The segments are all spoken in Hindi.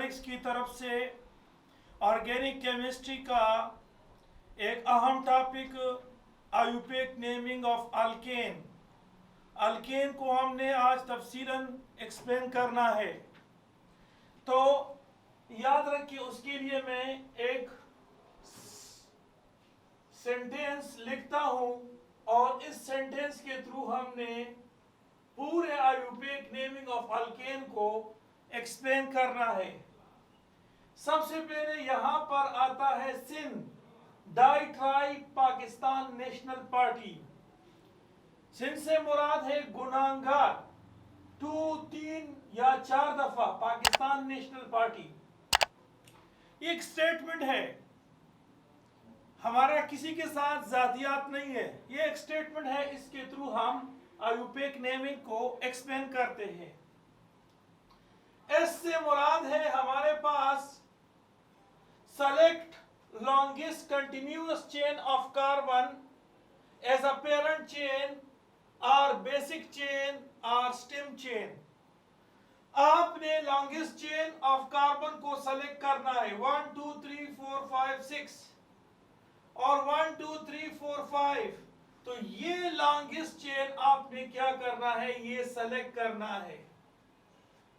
ऑर्गेनिक्स की तरफ से ऑर्गेनिक केमिस्ट्री का एक अहम topic IUPAC naming of alkane. Alkane को हमने आज तफसीलन एक्सप्लेन करना है, तो याद रखिए उसके लिए मैं एक सेंटेंस लिखता हूं और इस सेंटेंस के थ्रू हमने पूरे आयुपेक नेमिंग ऑफ अल्केन को एक्सप्लेन करना है। सबसे पहले यहां पर आता है सिंध डाई पाकिस्तान नेशनल पार्टी। सिंध से मुराद है गुनाहगार 2, 3 या 4 दफा पाकिस्तान नेशनल पार्टी। एक स्टेटमेंट है, हमारा किसी के साथ जातियात नहीं है, ये एक स्टेटमेंट है, इसके थ्रू हम आयुपेक नेमिंग को एक्सप्लेन करते हैं। एस से मुराद है हमारे पास select longest continuous chain of carbon as a parent chain or basic chain or stem chain। आपने longest chain of carbon को सेलेक्ट करना है 1 2 3 4 5 6 और 1 2 3 4 5। तो ये longest chain आपने क्या करना है, ये सेलेक्ट करना है।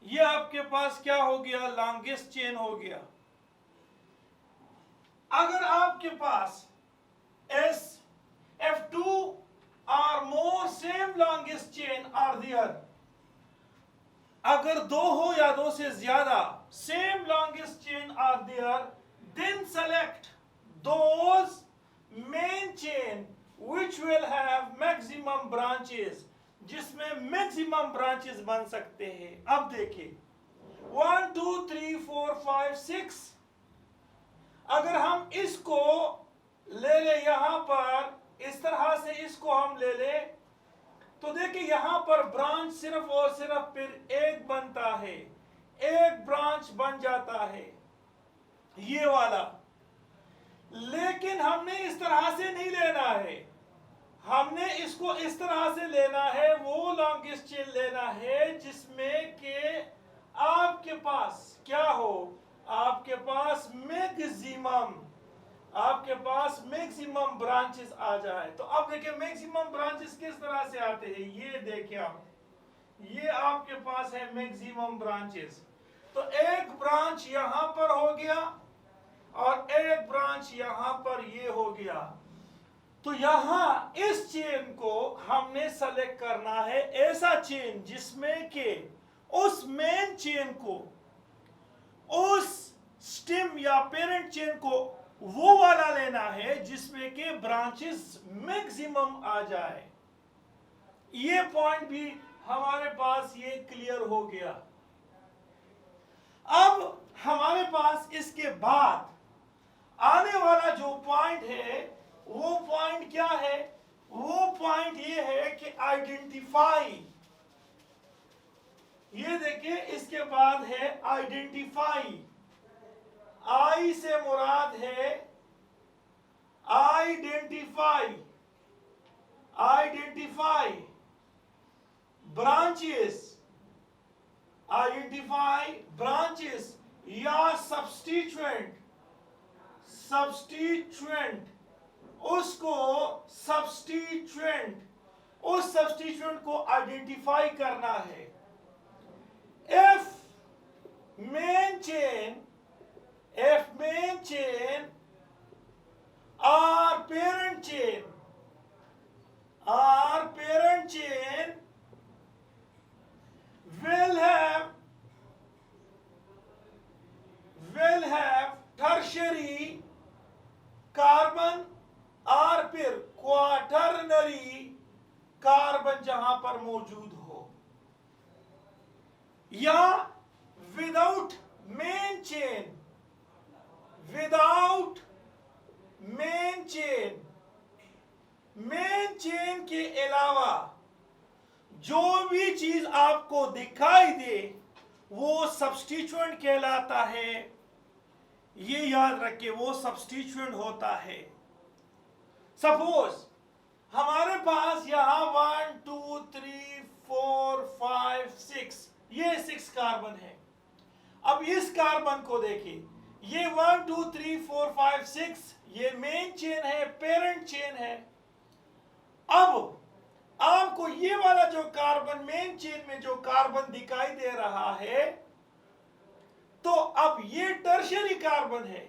ये आपके पास क्या हो गया, longest chain हो गया। अगर आपके पास S F2 or more same longest chain are there, अगर दो हो या दो से ज्यादा same longest chain are there, then select those main chain which will have maximum branches, जिसमें maximum branches बन सकते हैं। अब देखिए 1 2 3 4 5 6, अगर हम इसको ले ले यहां पर इस तरह से इसको हम ले ले, तो देखिए यहां पर ब्रांच सिर्फ और सिर्फ फिर एक बनता है, एक ब्रांच बन जाता है ये वाला। लेकिन हमने इस तरह से नहीं लेना है, हमने इसको इस तरह से लेना है, वो लॉन्गेस्ट चेन लेना है जिसमें के आपके पास क्या हो, आपके पास मैक्सिमम ब्रांचेस आ जाए। तो अब देखिए मैक्सिमम ब्रांचेस किस तरह से आते हैं, ये देखिए आप, ये आपके पास है मैक्सिमम ब्रांचेस। तो एक ब्रांच यहां पर हो गया और एक ब्रांच यहां पर ये हो गया। तो यहां इस चेन को हमने सेलेक्ट करना है, ऐसा चेन जिसमें के उस मेन चेन को, उस स्टेम या पेरेंट चेन को वो वाला लेना है जिसमें के ब्रांचेस मैक्सिमम आ जाए। ये पॉइंट भी हमारे पास ये क्लियर हो गया। अब हमारे पास इसके बाद आने वाला जो पॉइंट है, वो पॉइंट क्या है, वो पॉइंट ये है कि आइडेंटिफाई। ये देखिए इसके बाद है आइडेंटिफाई। आई से मुराद है identify, identify branches, identify branches या सब्स्टिट्यूएंट, सब्स्टिट्यूएंट उसको सब्स्टिट्यूएंट, उस सब्स्टिट्यूएंट को आइडेंटिफाई करना है। If main chain or parent chain will have tertiary carbon और फिर क्वाटरनरी कार्बन जहां पर मौजूद हो, या without main chain, without main chain, main chain के अलावा जो भी चीज आपको दिखाई दे वो सब्स्टिट्यूएंट कहलाता है। ये याद रखिए, वो सब्स्टिट्यूएंट होता है। सपोज हमारे पास यहां 1 2 3 4 5 6, ये 6 कार्बन है। अब इस कार्बन को देखिए, ये 1 2 3 4 5 6 ये मेन चेन है, पेरेंट चेन है। अब आपको ये वाला जो कार्बन मेन चेन में जो कार्बन दिखाई दे रहा है, तो अब ये टर्शियरी कार्बन है।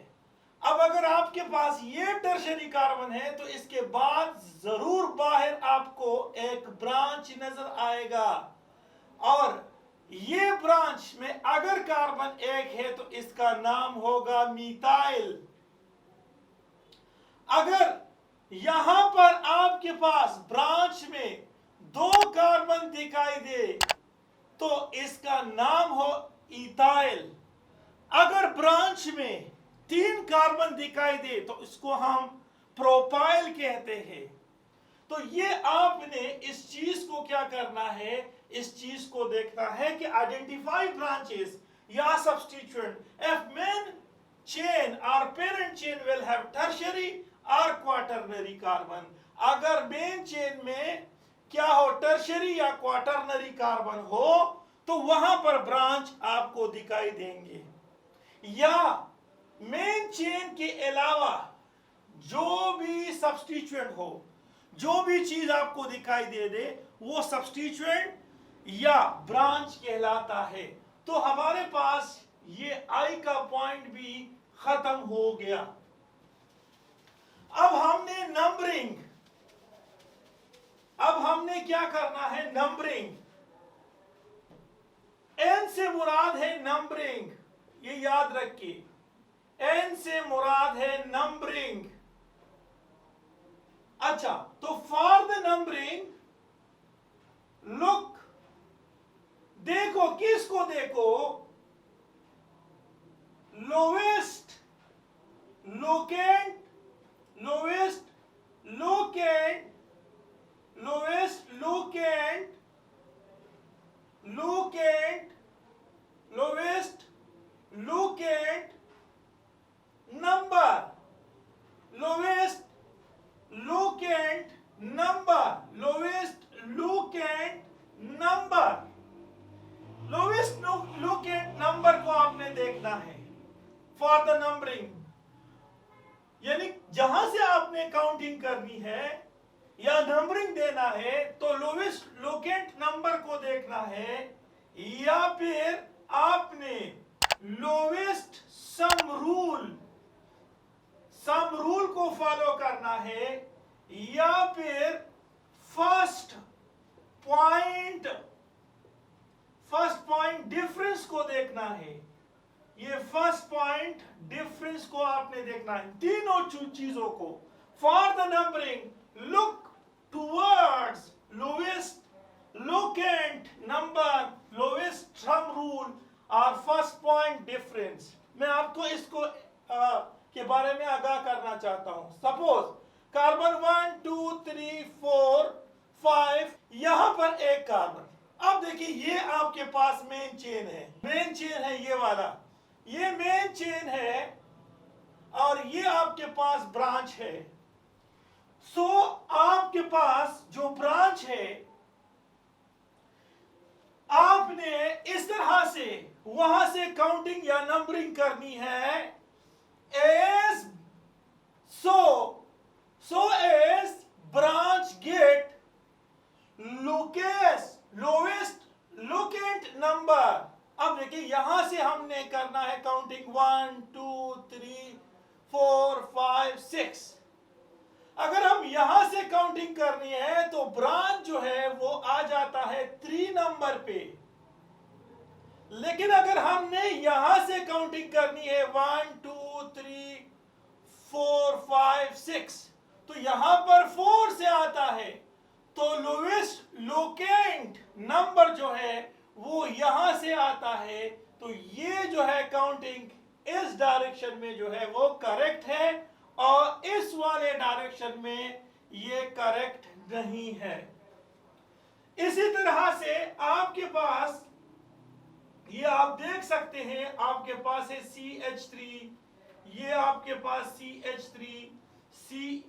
अब अगर आपके पास ये टर्शियरी कार्बन है तो इसके बाद जरूर बाहर आपको एक ब्रांच नजर आएगा, और ये ब्रांच में अगर कार्बन एक है तो इसका नाम होगा मिथाइल। अगर यहां पर आपके पास ब्रांच में 2 कार्बन दिखाई दे तो इसका नाम हो इथाइल। अगर ब्रांच में 3 कार्बन दिखाई दे तो इसको हम प्रोपाइल कहते हैं। तो ये आपने इस चीज को क्या करना है, इस चीज को देखना है कि आइडेंटिफाई ब्रांचेस या सब्स्टिट्यूएंट इफ मेन चेन और parent chain will have tertiary और क्वाटरनरी कार्बन। अगर मेन चेन में क्या हो, टर्शियरी या क्वाटरनरी कार्बन हो, तो वहां पर ब्रांच आपको दिखाई देंगे। या मेन चेन के अलावा जो भी सब्स्टिट्यूएंट हो, जो भी चीज आपको दिखाई दे वो सब्स्टिट्यूएंट या ब्रांच कहलाता है। तो हमारे पास ये आई का पॉइंट भी खत्म हो गया। अब हमने क्या करना है, नंबरिंग। एन से मुराद है नंबरिंग, ये याद रखिए, एन से मुराद है नंबरिंग। अच्छा, तो फॉर द नंबरिंग लुक, देखो किसको, देखो lowest locant, lowest locant, lowest locant, locant, lowest locant number, lowest locant number, lowest locant number, lowest locant number को आपने देखना है फॉर द नंबरिंग। यानी जहां से आपने काउंटिंग करनी है या नंबरिंग देना है तो लोवेस्ट लोकेंट नंबर को देखना है, या फिर आपने लोवेस्ट सम रूल को फॉलो करना है, या फिर फर्स्ट पॉइंट डिफरेंस को देखना है। ये फर्स्ट पॉइंट डिफरेंस को आपने देखना है, तीनों चीजों को। For the numbering look towards lowest locant number, lowest sum rule और फर्स्ट पॉइंट डिफरेंस। मैं आपको इसको के बारे में आगाह करना चाहता हूं। सपोज कार्बन 1 2 3 4 5, यहां पर एक कार्बन। अब देखिए ये आपके पास मेन चेन है, मेन चेन है ये वाला, ये मेन चेन है और ये आपके पास ब्रांच है। सो आपके पास जो ब्रांच है आपने इस तरह से वहां से काउंटिंग या नंबरिंग करनी है as so as branch get lowest locant number। अब देखिए यहां से हमने करना है काउंटिंग 1 2 3 4 5 6। अगर हम यहां से काउंटिंग करनी है तो ब्रांच जो है वो आ जाता है 3 नंबर पे। लेकिन अगर हमने यहां से काउंटिंग करनी है 1 2 3 4 5 6 तो यहां पर 4 से आता है, तो लोवेस्ट लोकेंट नंबर जो है वो यहां से आता है। तो ये जो है काउंटिंग इस डायरेक्शन में जो है वो करेक्ट है, और इस वाले डायरेक्शन में ये करेक्ट नहीं है। इसी तरह से आपके पास ये आप देख सकते हैं, आपके पास है CH3, ये आपके पास CH3,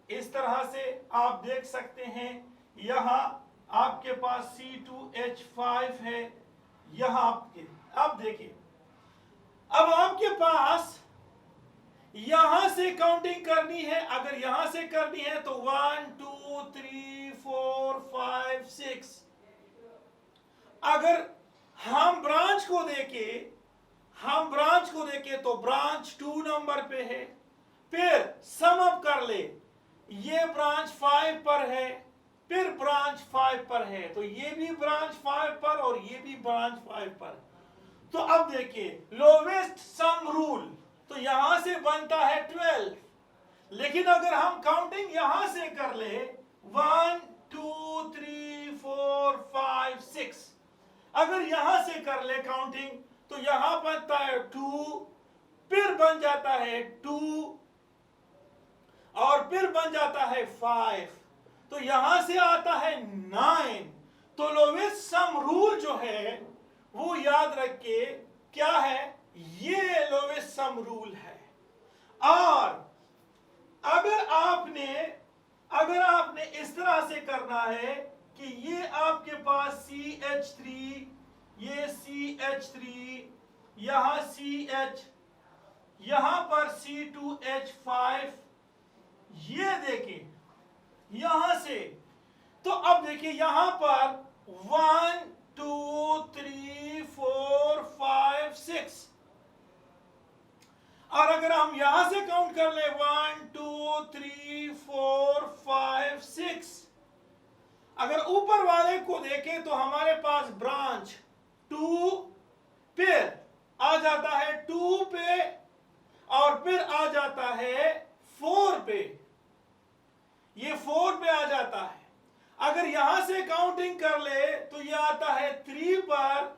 इस तरह से आप देख सकते हैं। यहां आपके पास C2H5 है, यहां आपके, अब देखिए अब आपके पास यहां से काउंटिंग करनी है, अगर यहां से करनी है तो 1 2 3 4 5 6। अगर हम ब्रांच को देखें तो ब्रांच 2 नंबर पे है। फिर सम अप कर ले, ये ब्रांच 5 पर है, फिर ब्रांच 5 पर है, तो ये भी ब्रांच 5 पर और ये भी ब्रांच 5 पर। तो अब देखिए लोवेस्ट सम रूल, तो यहां से बनता है 12, लेकिन अगर हम काउंटिंग यहां से कर ले 1 2 3 4 5 6, अगर यहां से कर ले काउंटिंग तो यहां बनता है 2, फिर बन जाता है 2 और फिर बन जाता है 5, तो यहां से आता है 9। तो लोवेस्ट सम रूल जो है वो याद रखिए क्या है, ये लोवेस्ट सम रूल है। और अगर आपने इस तरह से करना है कि ये आपके पास CH3, ये CH3, यहां CH, यहां पर C2H5, ये देखें यहां से, तो अब देखिए यहां पर 1 2 3 4 5 6, और अगर हम यहां से काउंट कर ले 1 2 3 4 5 6, अगर ऊपर वाले को देखें तो हमारे पास ब्रांच 2 फिर आ जाता है 2 पे और फिर आ जाता है 4 पे, ये 4 पे आ जाता है। अगर यहां से काउंटिंग कर ले तो ये आता है 3 पर,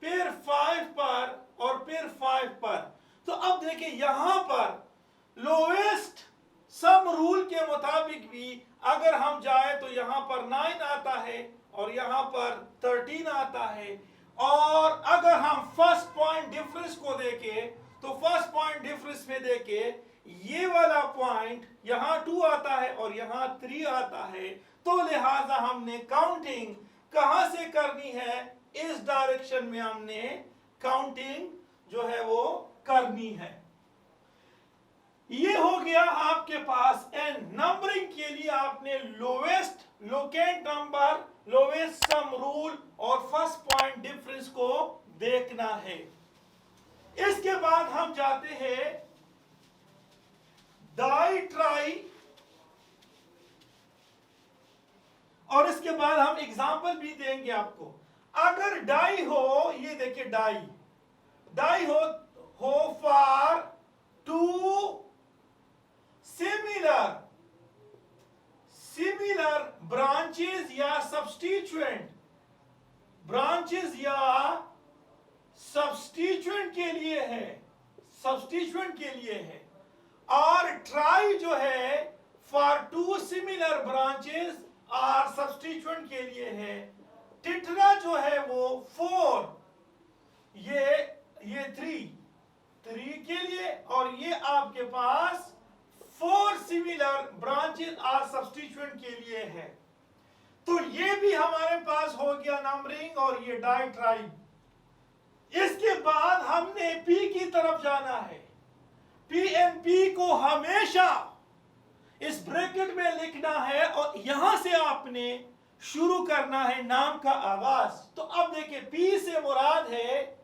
फिर 5 पर और फिर 5 पर। तो अब देखिए यहां पर लोवेस्ट सम रूल के मुताबिक भी अगर हम जाए तो यहां पर 9 आता है और यहां पर 13 आता है। और अगर हम फर्स्ट पॉइंट डिफरेंस को देखें तो फर्स्ट पॉइंट डिफरेंस में देखें ये वाला पॉइंट यहां 2 आता है और यहां 3 आता है, तो लिहाजा हमने काउंटिंग कहां से करनी है, इस डायरेक्शन में हमने काउंटिंग जो है वो करनी है। ये हो गया आपके पास एन। नंबरिंग के लिए आपने lowest locant number, lowest sum rule और फर्स्ट पॉइंट डिफरेंस को देखना है। इसके बाद हम जाते हैं डाई ट्राई, और इसके बाद हम एग्जाम्पल भी देंगे आपको। अगर डाई हो, ये देखिए डाई हो फॉर 2 सिमिलर ब्रांचेस या सब्स्टिट्यूएंट ब्रांचेस या सब्स्टिट्यूएंट के लिए है, और ट्राई जो है फॉर 2 सिमिलर ब्रांचेस और सब्स्टिट्यूएंट के लिए है। टिट्रा जो है वो 4, ये 3 के लिए, और ये आपके पास 4 सिमिलर ब्रांचेस और सब्स्टिट्यूएंट के लिए है। तो ये भी हमारे पास हो गया नंबरिंग और ये डाई ट्राई। इसके बाद हमने पी की तरफ जाना है। पी एंड पी को हमेशा इस ब्रैकेट में लिखना है और यहां से आपने शुरू करना है नाम का आगाज। तो अब देखिए पी से मुराद है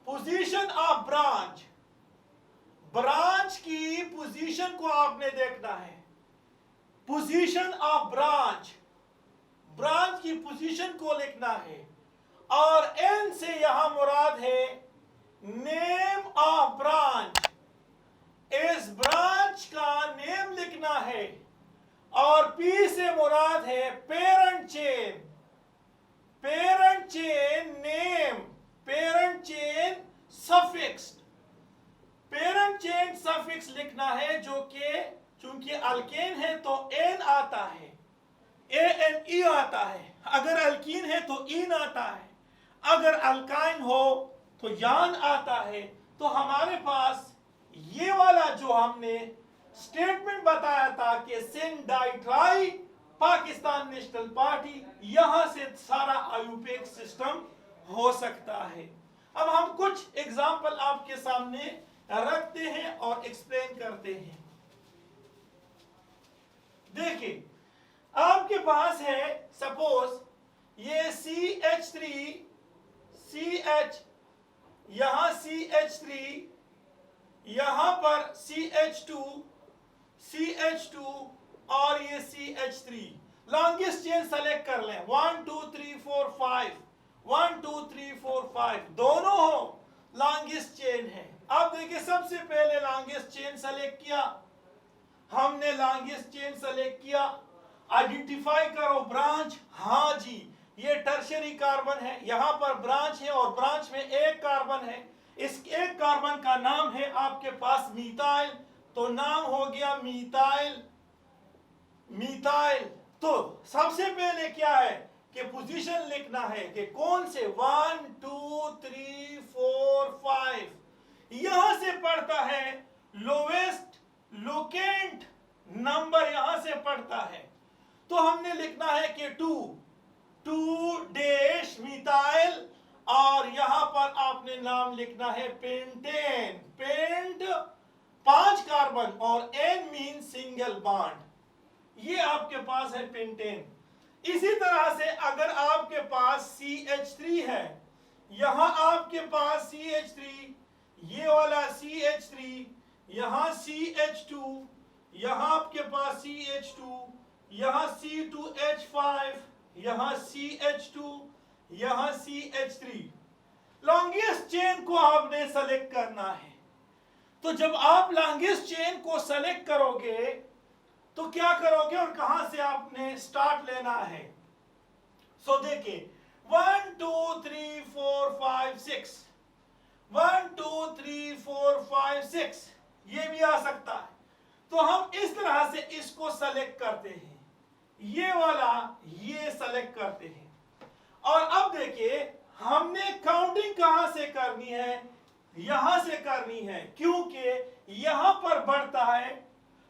पोजीशन ऑफ ब्रांच की पोजीशन को आपने देखना है। पोजीशन ऑफ ब्रांच की पोजीशन को लिखना है। और एन से यहां मुराद है नेम ऑफ ब्रांच, इस ब्रांच का नेम लिखना है। और पी से मुराद है parent chain name, parent chain suffix लिखना है, जो कि चूंकि अल्केन है तो एन आता है, ANE आता है। अगर अल्कीन है तो इन आता है, अगर अल्काइन हो तो यान आता है। तो हमारे पास ये वाला जो हमने स्टेटमेंट बताया था कि सिन डाई ट्राई पाकिस्तान नेशनल पार्टी, यहां से सारा आईयूपीए सिस्टम हो सकता है। अब हम कुछ एग्जाम्पल आपके सामने रखते हैं और एक्सप्लेन करते हैं। देखिए, आपके पास है सपोज ये CH3 यहां CH3, यहां पर CH2 और ये CH3। लॉन्गेस्ट चेन सेलेक्ट कर लें, 1 2 3 4 5, 1 2 3 4 5 दोनों हो लॉन्गेस्ट चेन है। अब देखिए, सबसे पहले लॉन्गेस्ट चेन सेलेक्ट किया हमने, लॉन्गेस्ट चेन सेलेक्ट किया। आइडेंटिफाई करो ब्रांच, हाँ जी ये टर्शियरी कार्बन है, यहां पर ब्रांच है और ब्रांच में एक कार्बन है। इस एक कार्बन का नाम है आपके पास मीथाइल, तो नाम हो गया मीथाइल। तो सबसे पहले क्या है कि पोजीशन लिखना है कि कौन से 1 2 3 4 5, यहां से पढ़ता है लोवेस्ट लोकेंट नंबर, यहां से पढ़ता है। तो हमने लिखना है कि 2 डैश मिथाइल, और यहां पर आपने नाम लिखना है पेंटेन। पेंट 5 कार्बन और एन मीन सिंगल बॉन्ड, ये आपके पास है पेंटेन। इसी तरह से अगर आपके पास CH3 है, यहां आपके पास CH3, ये वाला CH3, यहां CH2, यहां आपके पास CH2, यहां C2H5, यहां CH2, यहां CH3। लॉन्गेस्ट चेन को आपने सेलेक्ट करना है। तो जब आप लॉन्गेस्ट चेन को सेलेक्ट करोगे तो क्या करोगे और कहां से आपने स्टार्ट लेना है। सो देखिए, 1 2 3 4 5 6, 1 2 3 4 5 6, ये भी आ सकता है। तो हम इस तरह से इसको सेलेक्ट करते हैं, ये वाला ये सेलेक्ट करते हैं। और अब देखिए, हमने काउंटिंग कहां से करनी है, यहां से करनी है, क्योंकि यहां पर बढ़ता है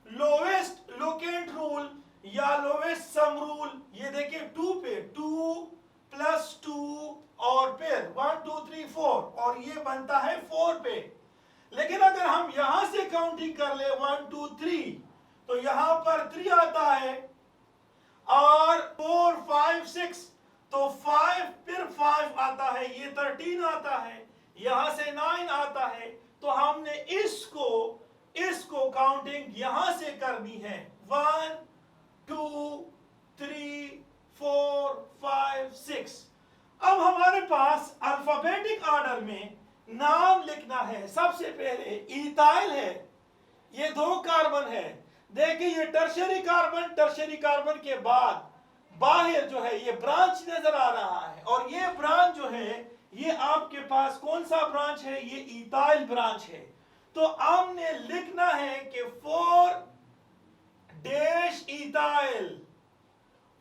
लोवेस्ट लोकेंट रूल या लोवेस्ट सम रूल। ये देखिए 2 पे 2 + 2 और फिर 1 2 3 4, और ये बनता है 4 पे। लेकिन अगर हम यहां से काउंटिंग कर ले 1 2 3, तो यहां पर 3 आता है और 4 5 6, तो 5 फिर 5 आता है, ये 13 आता है, यहां से 9 आता है। तो हमने इसको काउंटिंग यहां से करनी है, 1 2 3 4 5 6। अब हमारे पास अल्फाबेटिक ऑर्डर में नाम लिखना है। सबसे पहले इथाइल है, ये 2 कार्बन है। देखिए, ये टर्शियरी कार्बन के बाद बाहर जो है ये ब्रांच नजर आ रहा है, और ये ब्रांच जो है ये आपके पास कौन सा ब्रांच है, ये इथाइल ब्रांच है। तो हमने लिखना है कि 4 dash ethyl,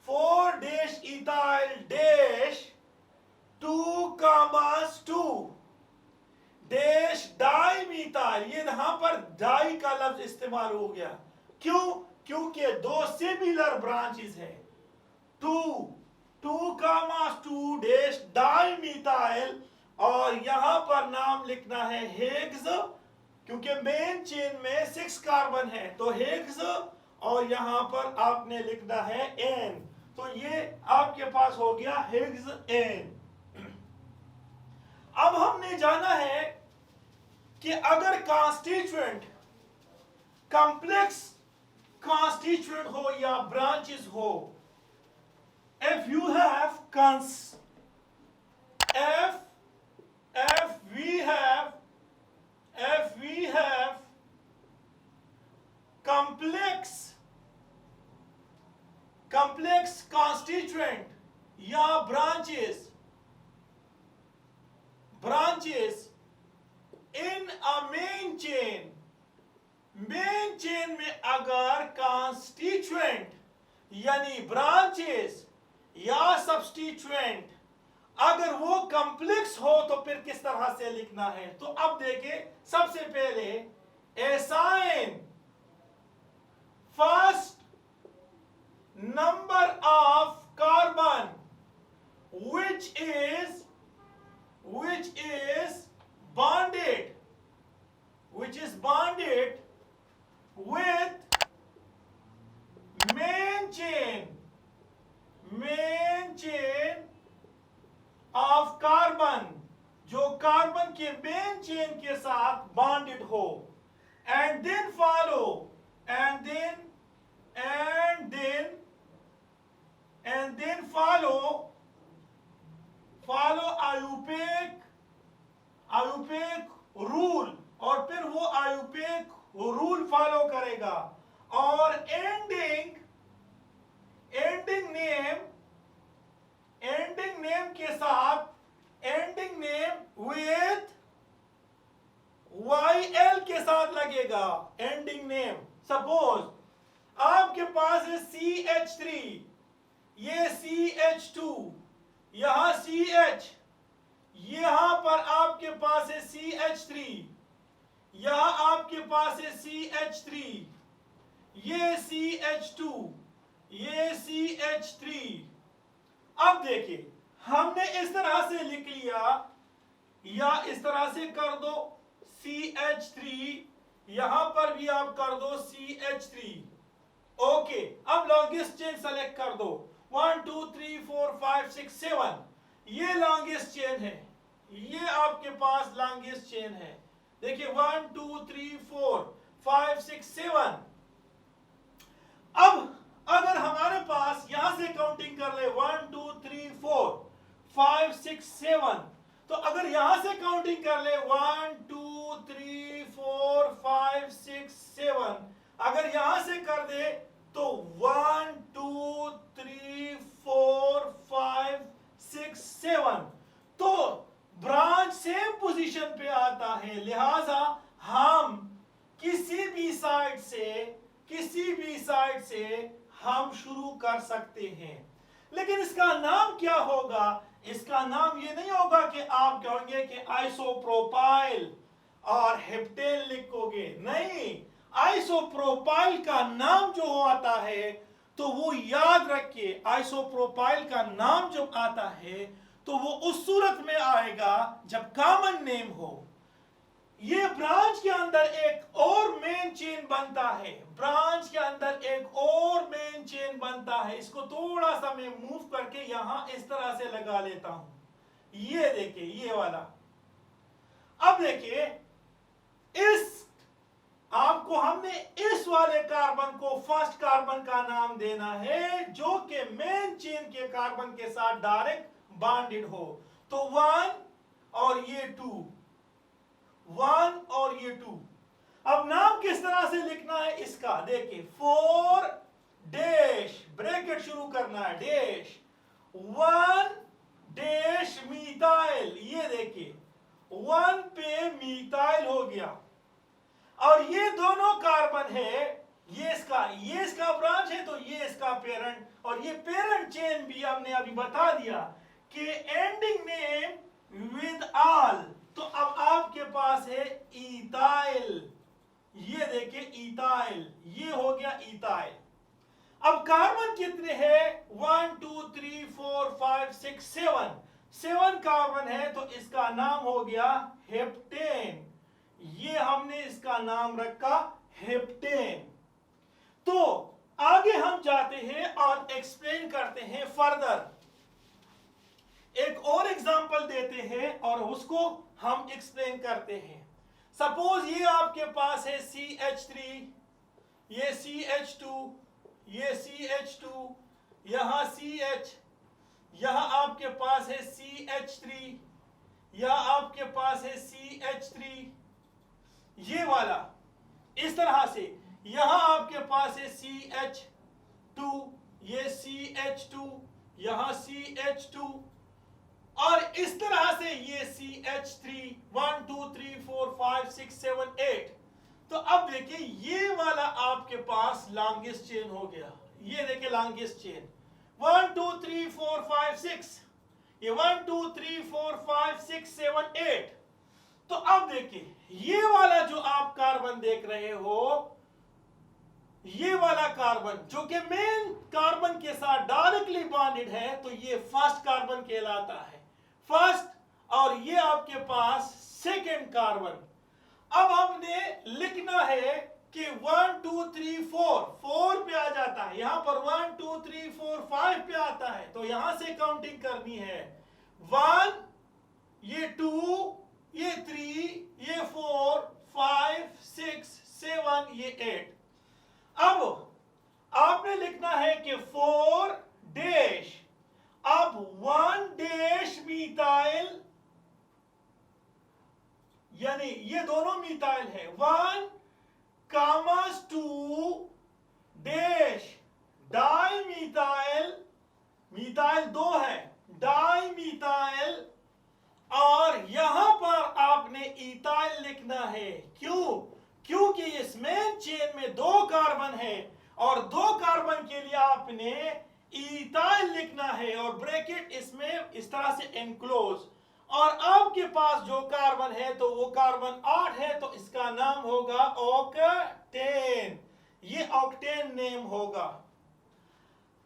4 dash ethyl dash 2, dash di methyl. ये यहां पर डाई का लफ्ज इस्तेमाल हो गया, क्यों? क्योंकि 2 सिमिलर ब्रांचेस है। 2 डैश डाई मिथाइल, और यहां पर नाम लिखना है हेग्स, क्योंकि मेन चेन में 6 कार्बन है, तो हेग्स, और यहां पर आपने लिखना है एन। तो ये आपके पास हो गया हेग्स एन। अब हमने जाना है कि अगर कॉन्स्टिट्यूएंट कॉम्प्लेक्स कॉन्स्टिट्यूएंट हो या ब्रांचेस हो, if we have complex constituent या branches in a main chain में अगर constituent यानी branches या सब्स्टिट्यूएंट अगर वो कॉम्प्लेक्स हो तो फिर किस तरह से लिखना है। तो अब देखिए, सबसे पहले assign first number of carbon which is bonded with main chain of carbon, जो कार्बन के मेन चेन के साथ बॉन्डेड हो, and then follow IUPAC rule, और फिर वो आयुपेक रूल फॉलो करेगा, और एंडिंग नेम के साथ, एंडिंग नेम विथ YL के साथ लगेगा। एंडिंग नेम, सपोज आपके पास है CH3, ये CH2, यहां CH, यहां पर आपके पास है CH3, यहां आपके पास है CH3, ये CH2, ये CH3। अब देखिए, हमने इस तरह से लिख लिया, या इस तरह से कर दो CH3, यहां पर भी आप कर दो CH3। ओके, अब लॉन्गेस्ट चेन सेलेक्ट कर दो, 1 2 3 4 5 6 7, ये लॉन्गेस्ट चेन है, ये आपके पास लॉन्गेस्ट चेन है। देखिए 1 2 3 4 5 6 7। अब अगर हमारे पास यहां से काउंटिंग कर ले 1 2 3 4 5 6 7, तो अगर यहां से काउंटिंग कर ले 1 2 3 4 5 6 7, अगर यहां से कर दे तो 1 2 3 4 5 6 7, तो ब्रांच सेम पोजीशन पे आता है, लिहाजा हम किसी भी साइड से हम शुरू कर सकते हैं। लेकिन इसका नाम क्या होगा? इसका नाम ये नहीं होगा कि आप कहोगे कि आइसोप्रोपाइल और हेप्टेन लिखोगे, नहीं, आइसोप्रोपाइल का नाम जो आता है तो वो याद रखिए, आइसोप्रोपाइल का नाम जब आता है तो वो उस सूरत में आएगा जब कॉमन नेम हो। ये ब्रांच के अंदर एक और मेन चेन बनता है, ब्रांच के अंदर एक और मेन चेन बनता है। इसको थोड़ा सा मैं मूव करके यहां इस तरह से लगा लेता हूं, ये देखिए, ये वाला। अब देखिए, इस आपको हमने इस वाले कार्बन को फर्स्ट कार्बन का नाम देना है, जो कि मेन चेन के कार्बन के साथ डायरेक्ट बॉन्डेड हो। तो 1 और ये 2, 1 और ये 2। अब नाम किस तरह से लिखना है इसका? देखिए 4 डैश ब्रैकेट शुरू करना है, डैश 1 डैश मीथाइल, ये देखिए 1 पे मीथाइल हो गया। और ये दोनों कार्बन है, ये इसका ब्रांच है, तो ये इसका पेरेंट, और ये पेरेंट चेन भी हमने अभी बता दिया कि एंडिंग नेम विद ऑल। तो अब आपके पास है इथाइल, ये देखिए इथाइल, ये हो गया इथाइल। अब कार्बन कितने हैं? 1 2 3 4 5 6 7 कार्बन है, तो इसका नाम हो गया हेप्टेन। ये हमने इसका नाम रखा हेप्टेन। तो आगे हम जाते हैं और एक्सप्लेन करते हैं फर्दर, एक और एग्जांपल देते हैं और उसको हम एक्सप्लेन करते हैं। सपोज ये आपके पास है CH3, ये CH2, ये CH2, यहां CH, यहां आपके पास है CH3, यहां आपके पास है CH3, ये वाला इस तरह से, यहां आपके पास है CH2, ये CH2, यहां CH2, और इस तरह से ये CH3, 1 2 3 4 5 6 7 8। तो अब देखिए ये वाला आपके पास लॉन्गेस्ट चेन हो गया, ये देखिए लॉन्गेस्ट चेन 1 2 3 4 5 6, ये 1 2 3 4 5 6 7 8। तो अब देखिए ये वाला जो आप कार्बन देख रहे हो, ये वाला कार्बन जो कि मेन कार्बन के साथ डायरेक्टली बॉन्डेड है, तो ये फर्स्ट कार्बन कहलाता है, फर्स्ट, और ये आपके पास सेकेंड कार्बन। अब हमने लिखना है कि 1 2 3 4 पे आ जाता है, यहां पर 1 2 3 4 5 पे आता है, तो यहां से काउंटिंग करनी है। 1, ये 2, ये 3, ये 4 5 6 7, ये 8। अब आपने लिखना है कि 4 डैश, अब 1 डैश मिथाइल, यानी ये दोनों मिथाइल है, 1 कामस 2 डैश डाई मिथाइल, मिथाइल 2 है, डाई मिथाइल, और यहां पर आपने इथाइल लिखना है। क्यों? क्योंकि इस मेन चेन में 2 कार्बन है और 2 कार्बन के लिए आपने इथाइल लिखना है, और ब्रैकेट इसमें इस तरह से एनक्लोज, और आपके पास जो कार्बन है तो वो कार्बन 8 है, तो इसका नाम होगा ऑक्टेन, ये ऑक्टेन नेम होगा।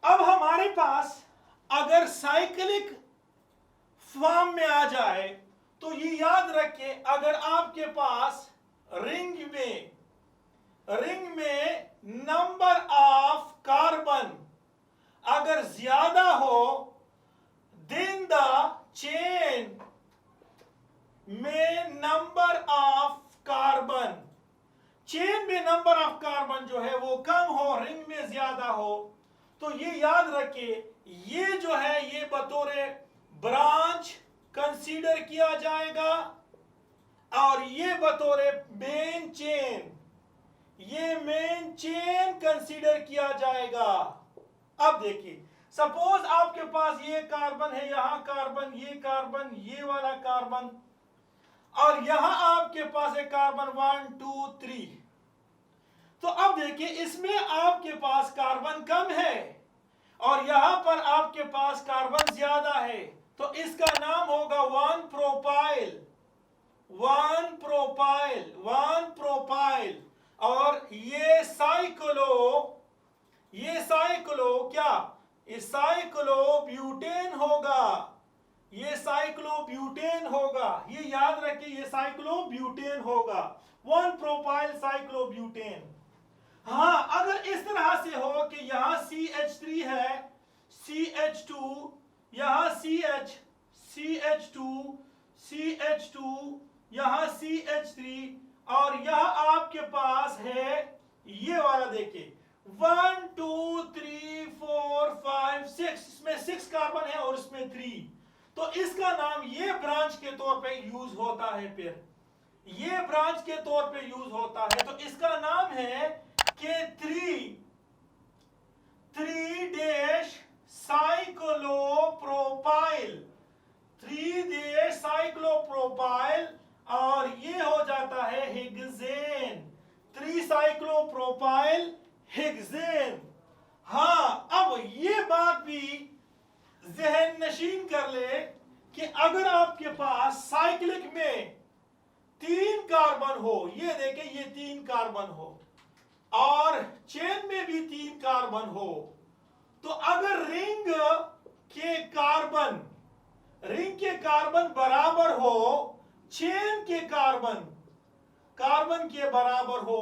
अब हमारे पास अगर साइक्लिक फॉर्म में आ जाए तो ये याद रखिए, अगर आपके पास रिंग में नंबर ऑफ कार्बन अगर ज्यादा हो, देन द चेन में नंबर ऑफ कार्बन, चेन में नंबर ऑफ कार्बन जो है वो कम हो, रिंग में ज्यादा हो, तो ये याद रखिए, ये जो है ये बतौर ब्रांच कंसीडर किया जाएगा, और ये बतौर मेन चेन, ये मेन चेन कंसीडर किया जाएगा। अब देखिए, सपोज आपके पास ये कार्बन है, यहां कार्बन, ये कार्बन, ये वाला कार्बन, और यहां आपके पास है कार्बन 1 2 3। तो अब देखिए, इसमें आपके पास कार्बन कम है और यहां पर आपके पास कार्बन ज्यादा है, तो इसका नाम होगा 1 प्रोपाइल, 1 प्रोपाइल, 1 प्रोपाइल। और ये साइक्लो क्या, ये साइक्लोब्यूटेन होगा, ये साइक्लोब्यूटेन होगा, ये याद रखिए, ये साइक्लोब्यूटेन होगा, 1 प्रोपाइल साइक्लोब्यूटेन। हाँ, अगर इस तरह से हो कि यहां CH3 है, CH2, यहां CH2, यहां CH3, और यहां आपके पास है ये वाला, देखिए 1 2 3 4 5 6, इसमें 6 कार्बन है और इसमें 3, तो इसका नाम ये ब्रांच के तौर पे यूज होता है, फिर ये ब्रांच के तौर पे यूज होता है, तो इसका नाम है कि 3 डैश साइक्लोप्रोपाइल, 3 डैश साइक्लोप्रोपाइल, और ये हो जाता है हेक्सेन, 3 साइक्लोप्रोपाइल हेक्सेन। हाँ, अब ये बात भी जहन नशीन कर ले कि अगर आपके पास साइक्लिक में 3 कार्बन हो, ये देखें, ये 3 कार्बन हो, और चेन में भी 3 कार्बन हो, तो अगर रिंग के कार्बन बराबर हो, चेन के कार्बन के बराबर हो,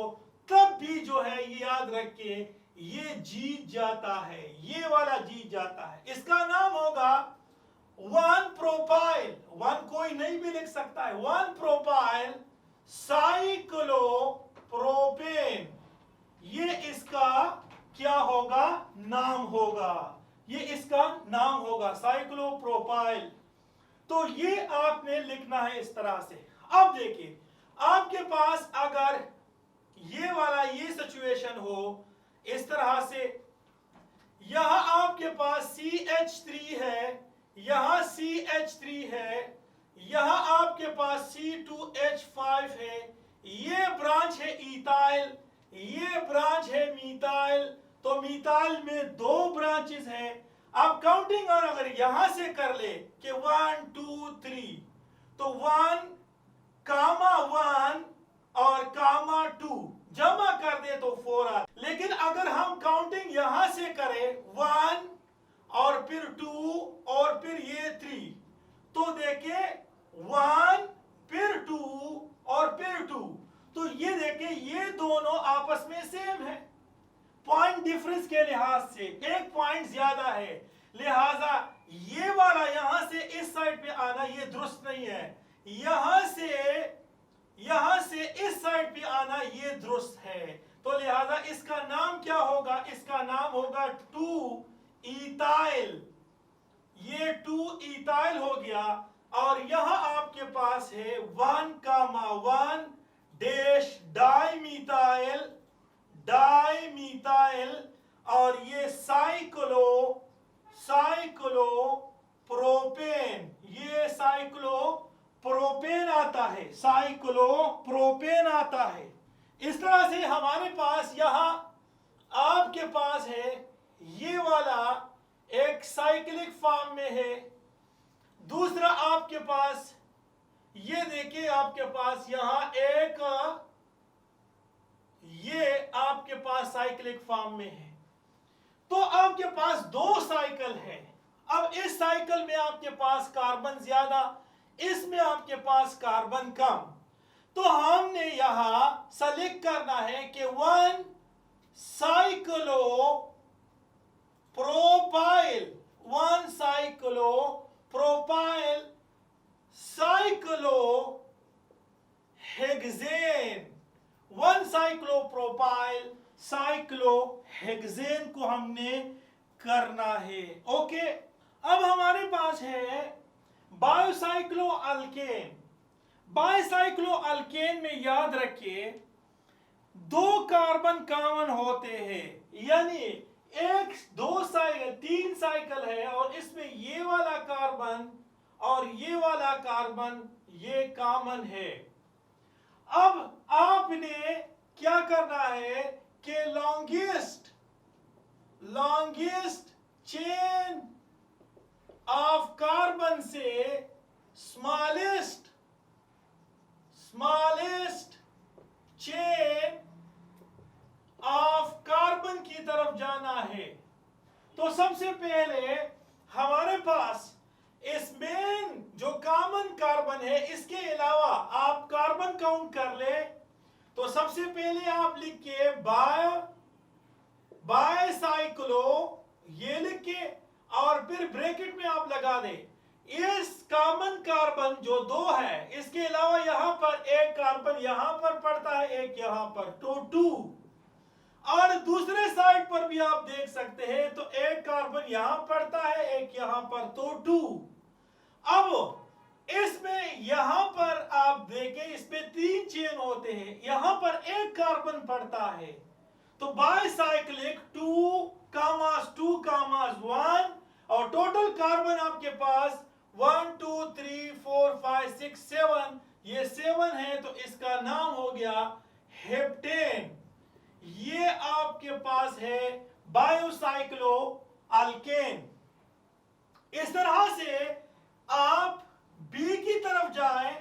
तब भी जो है ये याद रखिए, ये जीत जाता है, ये वाला जीत जाता है। इसका नाम होगा 1 प्रोपाइल, 1 कोई नहीं भी लिख सकता है, 1 प्रोपाइल साइक्लोप्रोपेन, ये इसका क्या होगा, नाम होगा, ये इसका नाम होगा साइक्लोप्रोपाइल। तो ये आपने लिखना है इस तरह से। अब देखिए, आपके पास अगर ये वाला ये सिचुएशन हो इस तरह से, यहां आपके पास CH3 है, यहां CH3 है, यहां आपके पास C2H5 है, ये ब्रांच है इथाइल, ये ब्रांच है मिथाइल, तो मिथाइल में 2 ब्रांचेस हैं। अब काउंटिंग और अगर यहां से कर ले कि 1 2 3, तो 1 कामा 1 और कामा 2 जमा कर दे तो 4 आ, लेकिन तो देखिए 1 फिर 2 और फिर 2, तो ये देखिए ये दोनों आपस में सेम है। पॉइंट डिफरेंस के लिहाज से एक पॉइंट ज्यादा है, लिहाजा ये वाला यहां से इस साइड पे आना ये दुरुस्त नहीं है, यहां से इस साइड पे आना ये दुरुस्त है। तो लिहाजा इसका नाम क्या होगा, इसका नाम होगा 2 इथाइल। ये 2 इथाइल हो गया, और यहां आपके पास है 1,1 डैश डाइमीथाइल, और ये साइक्लोप्रोपेन, ये साइक्लोप्रोपेन आता है। इस तरह से हमारे पास यहां आपके पास है ये वाला एक साइक्लिक फॉर्म में है, दूसरा आपके पास ये देखिए आपके पास यहां एक ये आपके पास साइक्लिक फॉर्म में है। तो आपके पास 2 साइकिल है। अब इस साइकिल में आपके पास कार्बन ज्यादा, इसमें आपके पास कार्बन कम। तो हमने यहां सेलेक्ट करना है कि 1 cyclopropyl, 1 cyclopropyl cyclohexane, 1 cyclopropyl cyclohexane को हमने करना है। ओके, अब हमारे पास है बायोसाइक्लोअल्केन। बायोसाइक्लोअल्केन में याद रखिए 2 कार्बन कॉमन होते हैं, यानी 3 साइकिल है, और इसमें ये वाला कार्बन और ये वाला कार्बन ये कॉमन है। अब आपने क्या करना है कि लॉन्गेस्ट चेन ऑफ कार्बन से स्मॉलेस्ट चेन ऑफ कार्बन की तरफ जाना है। तो सबसे पहले हमारे पास इस मेन जो कॉमन कार्बन है इसके अलावा आप कार्बन काउंट कर ले। तो सबसे पहले आप लिखिए बायसाइक्लो, ये लिखिए, और फिर ब्रैकेट में आप लगा दें इस कॉमन कार्बन जो 2 है, इसके अलावा यहां पर एक कार्बन यहां पर पड़ता है, एक यहां पर, तो 2। और दूसरे साइड पर भी आप देख सकते हैं, तो एक कार्बन यहां पड़ता है, एक यहां पर, तो 2। अब इसमें यहां पर आप देखें इसमें 3 चेन होते हैं, यहां पर एक कार्बन पड़ता है, तो बायसाइक्लिक 2,2,1, और टोटल कार्बन आपके पास 1 2 3 4 5 6 7, ये 7 है, तो इसका नाम हो गया हेप्टेन। ये आपके पास है बायोसाइक्लोअल्केन। इस तरह से आप बी की तरफ जाएं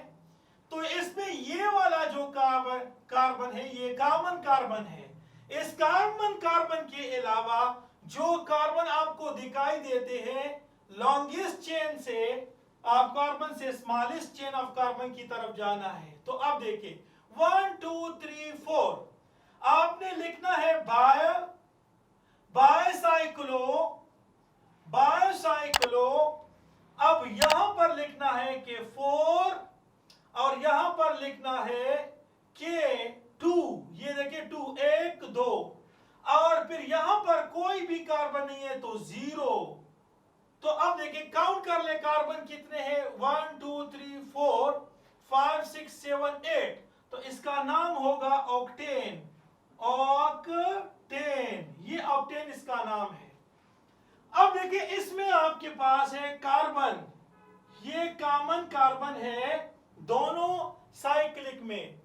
तो इसमें ये वाला जो कार्बन है ये कॉमन कार्बन है। इस कॉमन कार्बन के अलावा जो कार्बन आपको दिखाई देते हैं लॉन्गेस्ट चेन से आप कार्बन से स्मॉलेस्ट चेन ऑफ कार्बन की तरफ जाना है। तो अब देखिए 1 2 3 4 आपने लिखना है बायोसाइक्लो। अब यहां पर लिखना है कि 4 और यहां पर लिखना है कि 2, ये देखिए 2 1 2, और फिर यहां पर कोई भी कार्बन नहीं है तो 0। तो अब देखिए काउंट कर ले कार्बन कितने हैं 1 2 3 4 5 6 7 8, तो इसका नाम होगा ऑक्टेन। ये ऑक्टेन इसका नाम है। अब देखिए इसमें आपके पास है कार्बन, ये कॉमन कार्बन है दोनों साइक्लिक में।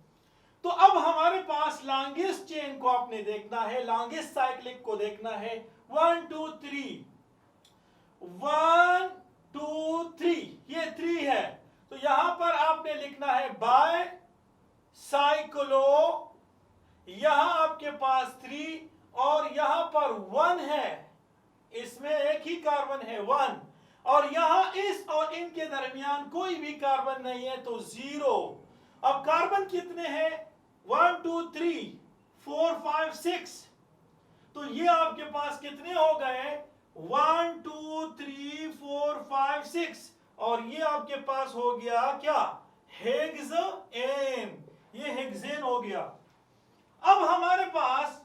तो अब हमारे पास लॉन्गेस्ट चेन को आपने देखना है, लॉन्गेस्ट साइक्लिक को देखना है 1 2 3 1 2 3, ये 3 है, तो यहां पर आपने लिखना है बाय साइक्लो, यहां आपके पास 3 और यहां पर 1 है, इसमें एक ही कार्बन है 1, और यहां इस और इनके दरमियान कोई भी कार्बन नहीं है तो 0। अब कार्बन कितने हैं? 1 2 3 4 5 6। तो ये आपके पास कितने हो गए? 1 2 3 4 5 6। और ये आपके पास हो गया क्या? हेक्सेन। ये हेक्सेन हो गया। अब हमारे पास,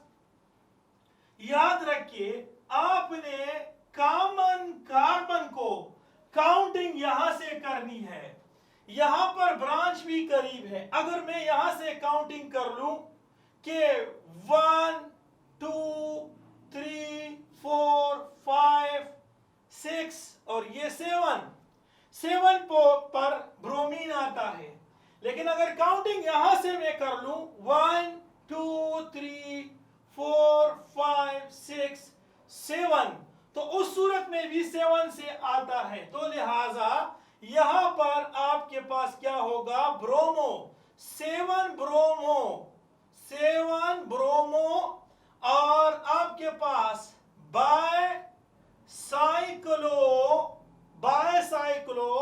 याद रखिए, आपने कॉमन कार्बन को काउंटिंग यहां से करनी है। यहां पर ब्रांच भी करीब है। अगर मैं यहां से काउंटिंग कर लूं कि 1 2 3 4 5 6 और ये 7 पर ब्रोमीन आता है। लेकिन अगर काउंटिंग यहां से मैं कर लूं 1 2 3 4 5 6 7, तो उस सूरत में भी 7 से आता है। तो लिहाजा यहां पर आपके पास क्या होगा? ब्रोमो। 7 ब्रोमो और आपके पास बायसाइक्लो।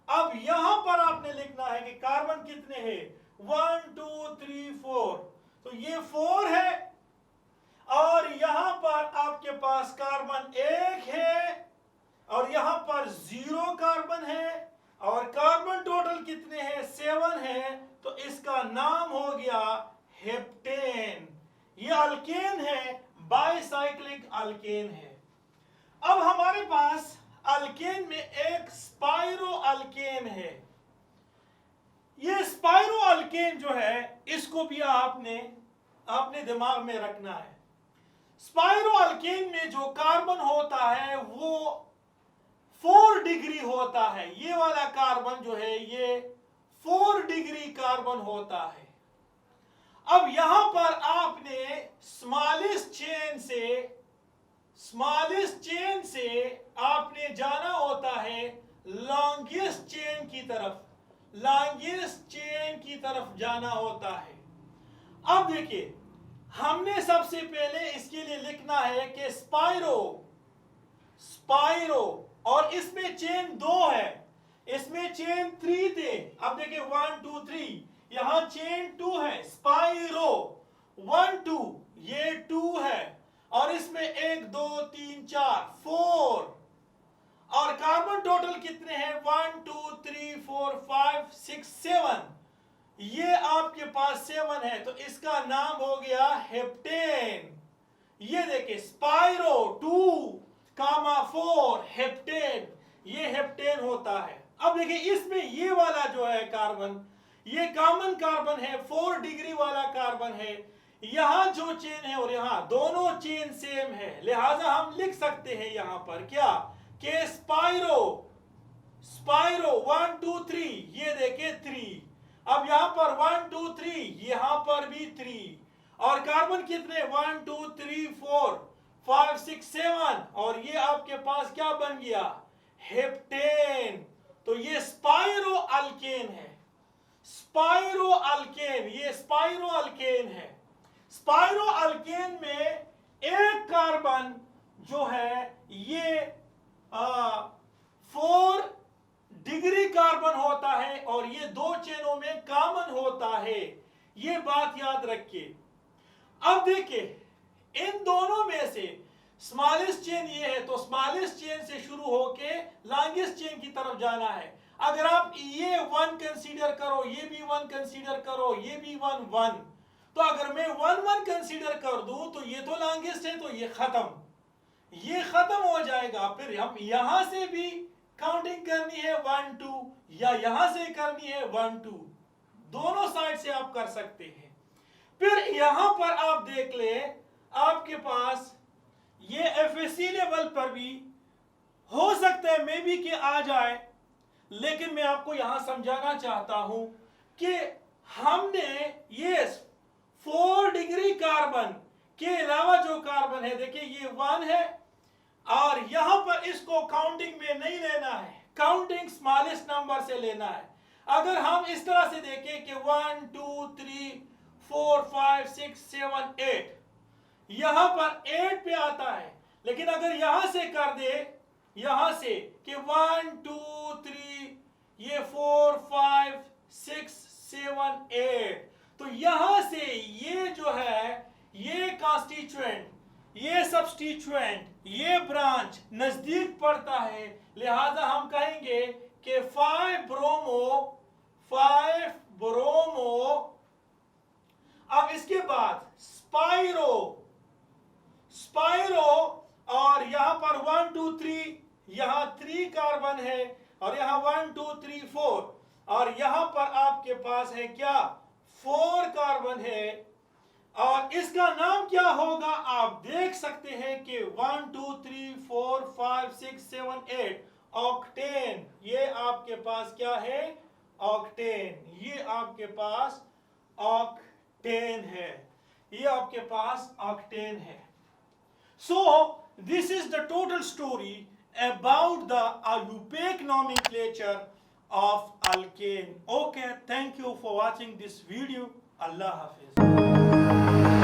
अब यहां पर आपने लिखना है कि कार्बन कितने हैं? 1 2 3 4। तो ये 4 है और यहां पर आपके पास कार्बन 1 है और यहां पर 0 कार्बन है और कार्बन टोटल कितने हैं? 7 है। तो इसका नाम हो गया हेप्टेन। ये अल्केन है, बाइसाइक्लिक अल्केन है। अब हमारे पास अल्केन में एक स्पाइरो अल्केन है। ये स्पाइरो अल्केन जो है, इसको भी आपने दिमाग में रखना है। स्पाइरो अल्केन में जो कार्बन होता है वो 4 डिग्री होता है। ये वाला कार्बन जो है ये 4 डिग्री कार्बन होता है। अब यहां पर आपने स्मॉलेस्ट चेन से आपने जाना होता है लॉन्गेस्ट चेन की तरफ जाना होता है। अब देखिए, हमने सबसे पहले इसके लिए लिखना है कि स्पाइरो और इसमें चेन 2 है, इसमें चेन 3 थे। अब देखिए 1 2 3, यहां चेन 2 है। स्पाइरो 1 2, ये 2 है और इसमें 1 2 3 4 4 और कार्बन टोटल कितने हैं? 1 2 3 4 5 6 7। ये आपके पास 7 है तो इसका नाम हो गया हेप्टेन। ये देखिए स्पाइरो 2,4 हेप्टेन, ये हेप्टेन होता है। अब देखिए इसमें ये वाला जो है कार्बन, ये कॉमन कार्बन है, 4 डिग्री वाला कार्बन है। यहां जो चेन है और यहां दोनों चेन सेम है, लिहाजा हम लिख सकते हैं यहां पर क्या कि स्पाइरो 1 2 3, ये देखिए 3। अब यहां पर 1 2 3, यहां पर भी 3 और कार्बन कितने? 1 2 3 4 5 6 7 और ये आपके पास क्या बन गया? हेप्टेन। तो ये स्पाइरो अल्केन है। ये स्पाइरो अल्केन है। स्पाइरो अल्केन में एक कार्बन जो है ये 4 डिग्री कार्बन होता है और ये 2 चेनों में कॉमन होता है। ये बात याद रखिए। अब देखिए इन दोनों में से स्मॉलेस्ट चेन ये है तो स्मॉलेस्ट चेन से शुरू होके लॉन्गेस्ट चेन की तरफ जाना है। अगर आप ये 1 कंसीडर करो, ये भी 1 कंसीडर करो, ये भी 1 1, तो अगर मैं 1 1 कंसीडर कर दूं तो ये तो लॉन्गेस्ट है तो ये खत्म हो जाएगा। फिर हम यहां से भी काउंटिंग करनी है 1 2 या यहां से करनी है 1 2, दोनों साइड से आप कर सकते हैं। फिर यहां पर आप देख ले, आपके पास ये एफएससी लेवल पर भी हो सकता है मे बी कि आ जाए, लेकिन मैं आपको यहां समझाना चाहता हूं कि हमने ये 4 डिग्री कार्बन के अलावा जो कार्बन है, देखिए ये 1 है और यहां पर इसको काउंटिंग में नहीं लेना है, काउंटिंग स्मॉलेस्ट नंबर से लेना है। अगर हम इस तरह से देखें कि 1 2 3 4 5 6 7 8, यहां पर 8 पे आता है, लेकिन अगर यहां से कर दे यहां से कि 1 2 3 ये 4 5 6 7 8, तो यहां से ये जो है ये कॉन्स्टिट्यूएंट, ये सब्स्टिट्यूएंट, ये ब्रांच नजदीक पड़ता है, लिहाजा हम कहेंगे कि 5 ब्रोमो। अब इसके बाद स्पाइरो, और यहां पर 1 2 3, यहां 3 कार्बन है, और यहां 1 2 3 4, और यहां पर आपके पास है क्या 4 कार्बन है, और इसका नाम क्या होगा आप देख सकते हैं कि 1 2 3 4 5 6 7 8 ऑक्टेन। ये आपके पास क्या है ऑक्टेन, ये आपके पास ऑक्टेन है, ये आपके पास ऑक्टेन है। So this is the total story about the alupaic nomenclature of alkane. Okay, thank you for watching this video. Allah Hafiz.